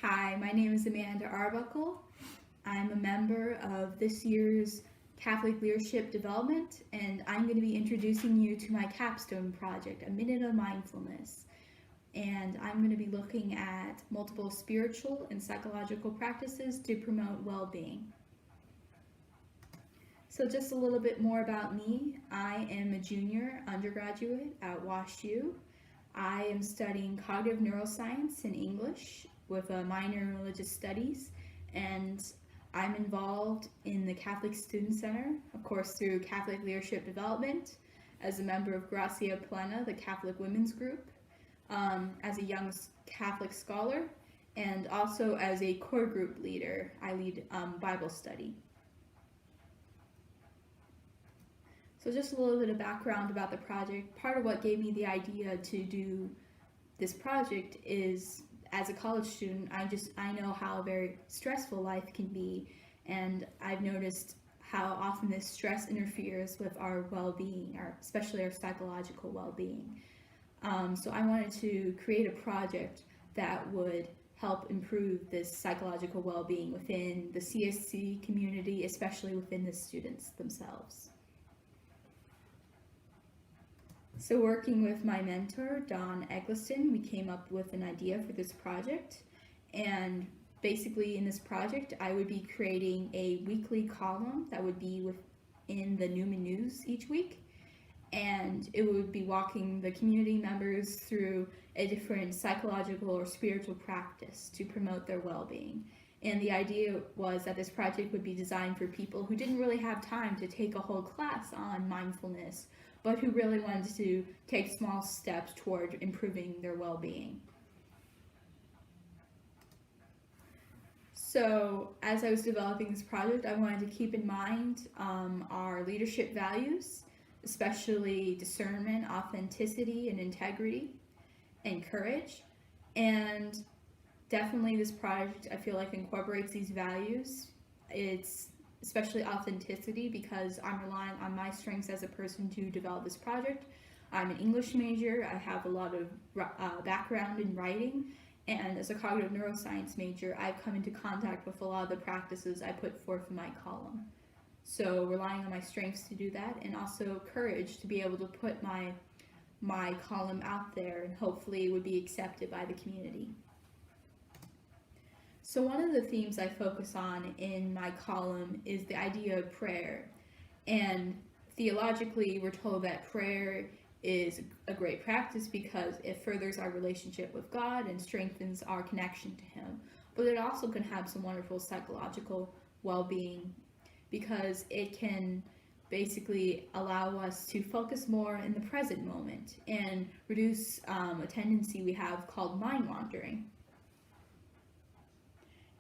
Hi, my name is Amanda Arbuckle. I'm a member of this year's Catholic Leadership Development, and I'm going to be introducing you to my capstone project, A Minute of Mindfulness. And I'm going to be looking at multiple spiritual and psychological practices to promote well-being. So just a little bit more about me. I am a junior undergraduate at WashU. I am studying cognitive neuroscience and English with a minor in religious studies, and I'm involved in the Catholic Student Center, of course, through Catholic Leadership Development, as a member of Gracia Plena, the Catholic Women's Group, as a young Catholic scholar, and also as a core group leader. I lead Bible study. So just a little bit of background about the project. Part of what gave me the idea to do this project is, as a college student, I know how very stressful life can be, and I've noticed how often this stress interferes with our well-being, especially our psychological well-being. So I wanted to create a project that would help improve this psychological well-being within the CSC community, especially within the students themselves. So working with my mentor, Don Eggleston, we came up with an idea for this project. And basically in this project, I would be creating a weekly column that would be within the Newman News each week. And it would be walking the community members through a different psychological or spiritual practice to promote their well-being. And the idea was that this project would be designed for people who didn't really have time to take a whole class on mindfulness, but who really wanted to take small steps toward improving their well-being. So as I was developing this project, I wanted to keep in mind our leadership values, especially discernment, authenticity, and integrity, and courage. And definitely this project, I feel like, incorporates these values. It's especially authenticity, because I'm relying on my strengths as a person to develop this project. I'm an English major. I have a lot of background in writing, and as a cognitive neuroscience major, I've come into contact with a lot of the practices I put forth in my column. So relying on my strengths to do that, and also courage to be able to put my column out there, and hopefully it would be accepted by the community. So one of the themes I focus on in my column is the idea of prayer. And theologically, we're told that prayer is a great practice because it furthers our relationship with God and strengthens our connection to Him. But it also can have some wonderful psychological well-being, because it can basically allow us to focus more in the present moment and reduce a tendency we have called mind wandering.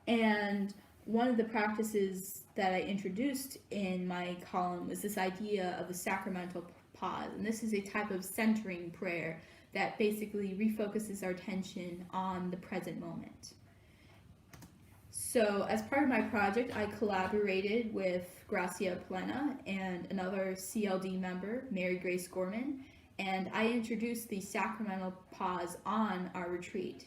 And one of the practices that I introduced in my column was this idea of the sacramental pause. And this is a type of centering prayer that basically refocuses our attention on the present moment. So as part of my project, I collaborated with Gracia Plena and another CLD member, Mary Grace Gorman, and I introduced the sacramental pause on our retreat.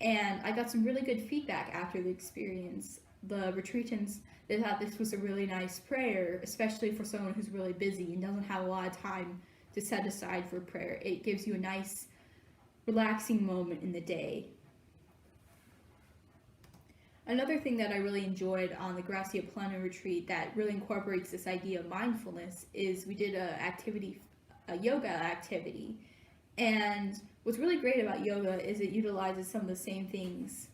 And I got some really good feedback after the experience. The retreatants, they thought this was a really nice prayer, especially for someone who's really busy and doesn't have a lot of time to set aside for prayer. It gives you a nice, relaxing moment in the day. Another thing that I really enjoyed on the Gracia Plena retreat that really incorporates this idea of mindfulness is we did a yoga activity. And what's really great about yoga is it utilizes some of the same things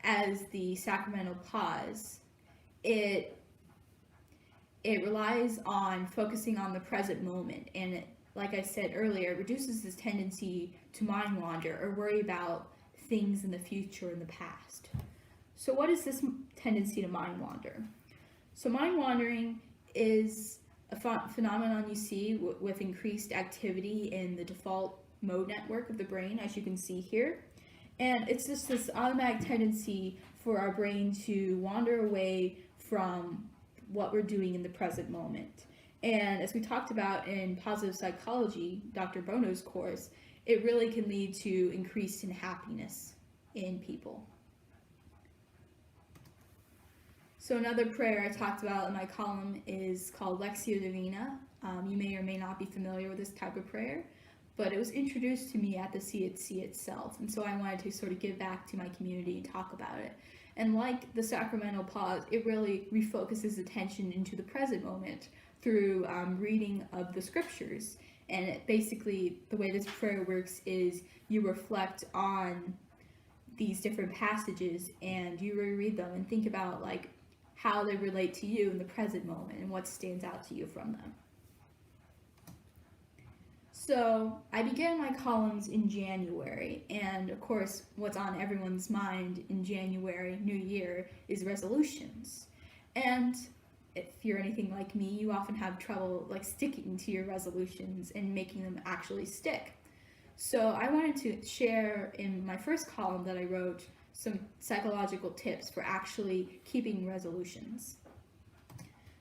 as the sacramental pause. It relies on focusing on the present moment, and it, like I said earlier, it reduces this tendency to mind wander or worry about things in the future and the past. So what is this tendency to mind wander? So mind wandering is a phenomenon you see with increased activity in the default mode network of the brain, as you can see here. And it's just this automatic tendency for our brain to wander away from what we're doing in the present moment. And as we talked about in positive psychology, Dr. Bono's course, it really can lead to increased unhappiness in people. So another prayer I talked about in my column is called Lectio Divina. You may or may not be familiar with this type of prayer, but it was introduced to me at the CHC itself, and so I wanted to sort of give back to my community and talk about it. And like the sacramental pause, it really refocuses attention into the present moment through reading of the scriptures. And it basically, the way this prayer works is you reflect on these different passages and you reread them and think about like how they relate to you in the present moment and what stands out to you from them. So I began my columns in January, and of course what's on everyone's mind in January, New Year, is resolutions. And if you're anything like me, you often have trouble like sticking to your resolutions and making them actually stick. So I wanted to share in my first column that I wrote some psychological tips for actually keeping resolutions.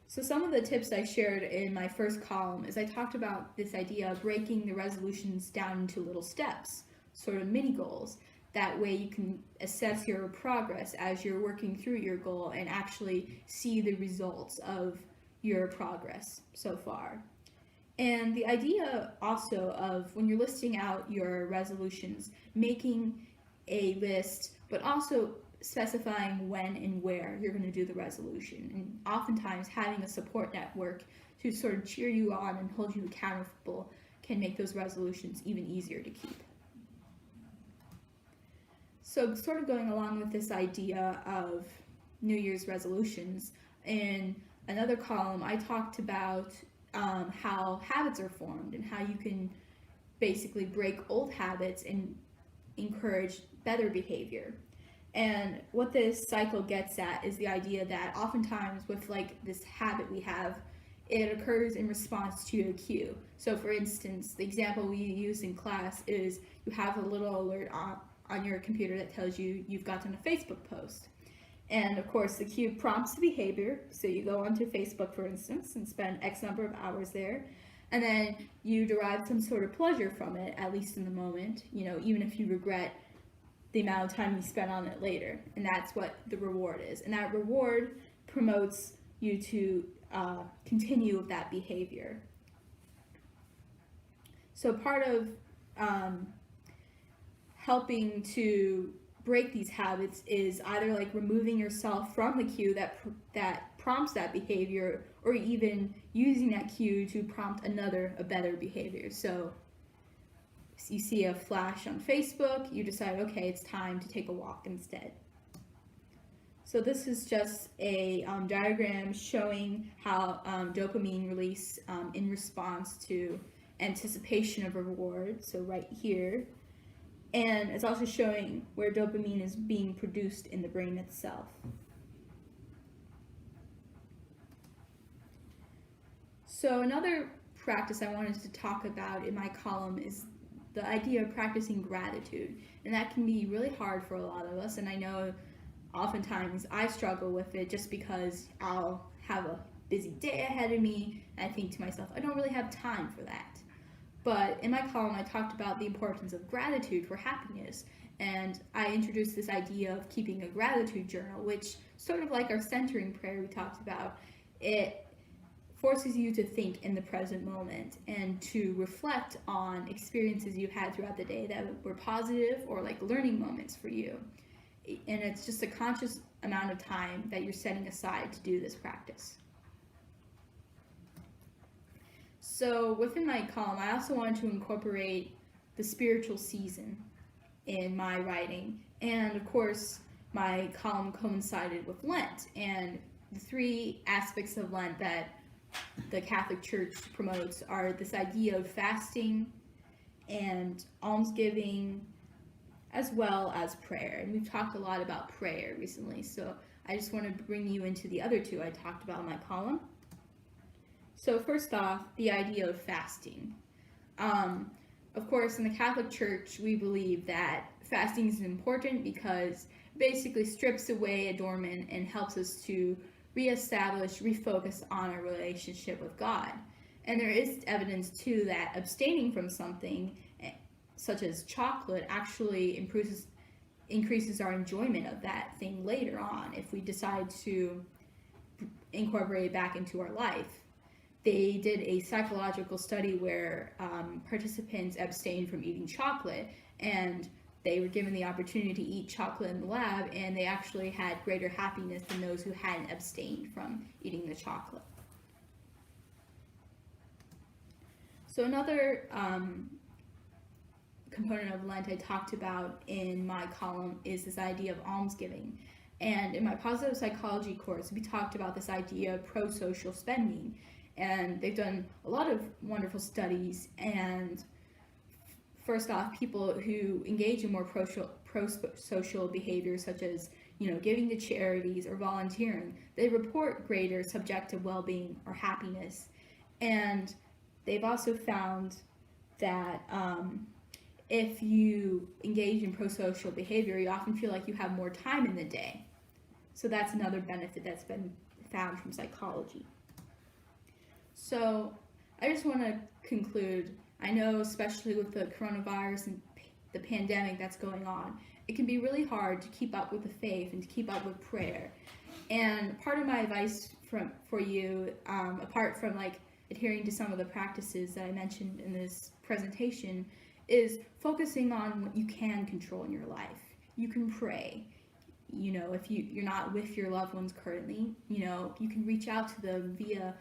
So some of the tips I shared in my first column is I talked about this idea of breaking the resolutions down into little steps, sort of mini goals. That way you can assess your progress as you're working through your goal and actually see the results of your progress so far. And the idea also of when you're listing out your resolutions, making a list, but also specifying when and where you're going to do the resolution, and oftentimes having a support network to sort of cheer you on and hold you accountable can make those resolutions even easier to keep. So sort of going along with this idea of New Year's resolutions, in another column I talked about how habits are formed and how you can basically break old habits and encourage better behavior. And what this cycle gets at is the idea that oftentimes with like this habit we have, it occurs in response to a cue. So for instance, the example we use in class is you have a little alert on your computer that tells you you've gotten a Facebook post. And of course the cue prompts the behavior, so you go onto Facebook for instance and spend X number of hours there, and then you derive some sort of pleasure from it, at least in the moment, even if you regret the amount of time you spent on it later. And that's what the reward is. And that reward promotes you to continue with that behavior. So part of helping to break these habits is either like removing yourself from the cue that prompts that behavior, or even using that cue to prompt a better behavior. So you see a flash on Facebook, you decide, okay, it's time to take a walk instead. So this is just a diagram showing how dopamine release in response to anticipation of a reward, so right here. And it's also showing where dopamine is being produced in the brain itself. So another practice I wanted to talk about in my column is the idea of practicing gratitude. And that can be really hard for a lot of us, and I know oftentimes I struggle with it just because I'll have a busy day ahead of me and I think to myself, I don't really have time for that. But in my column I talked about the importance of gratitude for happiness, and I introduced this idea of keeping a gratitude journal, which sort of like our centering prayer we talked about, it forces you to think in the present moment and to reflect on experiences you've had throughout the day that were positive or like learning moments for you. And it's just a conscious amount of time that you're setting aside to do this practice. So within my column, I also wanted to incorporate the spiritual season in my writing. And of course, my column coincided with Lent, and the three aspects of Lent that the Catholic Church promotes are this idea of fasting and almsgiving, as well as prayer. And we've talked a lot about prayer recently, so I just want to bring you into the other two I talked about in my column. So first off, the idea of fasting. Of course, in the Catholic Church, we believe that fasting is important because it basically strips away adornment and helps us to reestablish, refocus on our relationship with God. And there is evidence too that abstaining from something such as chocolate actually increases our enjoyment of that thing later on if we decide to incorporate it back into our life. They did a psychological study where participants abstained from eating chocolate, and they were given the opportunity to eat chocolate in the lab, and they actually had greater happiness than those who hadn't abstained from eating the chocolate. So another component of Lent I talked about in my column is this idea of almsgiving. And in my positive psychology course, we talked about this idea of pro-social spending. And they've done a lot of wonderful studies. And first off, people who engage in more pro-social behaviors, such as giving to charities or volunteering, they report greater subjective well-being or happiness. And they've also found that if you engage in pro-social behavior, you often feel like you have more time in the day. So that's another benefit that's been found from psychology. So I just want to conclude, I know especially with the coronavirus and the pandemic that's going on, it can be really hard to keep up with the faith and to keep up with prayer. And part of my advice for you, apart from adhering to some of the practices that I mentioned in this presentation, is focusing on what you can control in your life. You can pray. If you're not with your loved ones currently, you can reach out to them via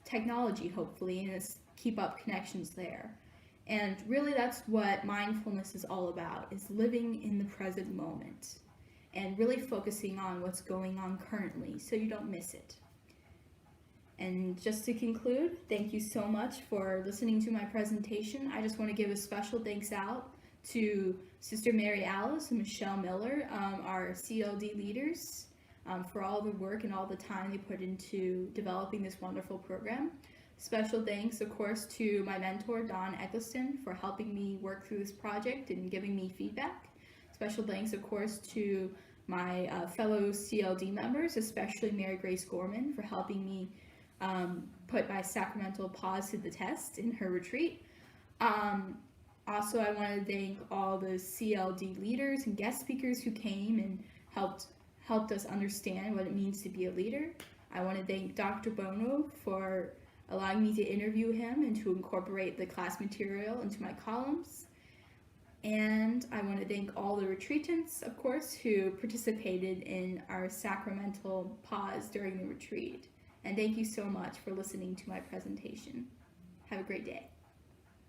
technology, hopefully, and keep up connections there. And really that's what mindfulness is all about, is living in the present moment and really focusing on what's going on currently so you don't miss it. And just to conclude, thank you so much for listening to my presentation. I just want to give a special thanks out to Sister Mary Alice and Michelle Miller, our CLD leaders, for all the work and all the time they put into developing this wonderful program. Special thanks, of course, to my mentor, Don Eccleston, for helping me work through this project and giving me feedback. Special thanks, of course, to my fellow CLD members, especially Mary Grace Gorman, for helping me put my sacramental pause to the test in her retreat. Also, I want to thank all the CLD leaders and guest speakers who came and helped us understand what it means to be a leader. I want to thank Dr. Bono for allowing me to interview him and to incorporate the class material into my columns. And I want to thank all the retreatants, of course, who participated in our sacramental pause during the retreat. And thank you so much for listening to my presentation. Have a great day.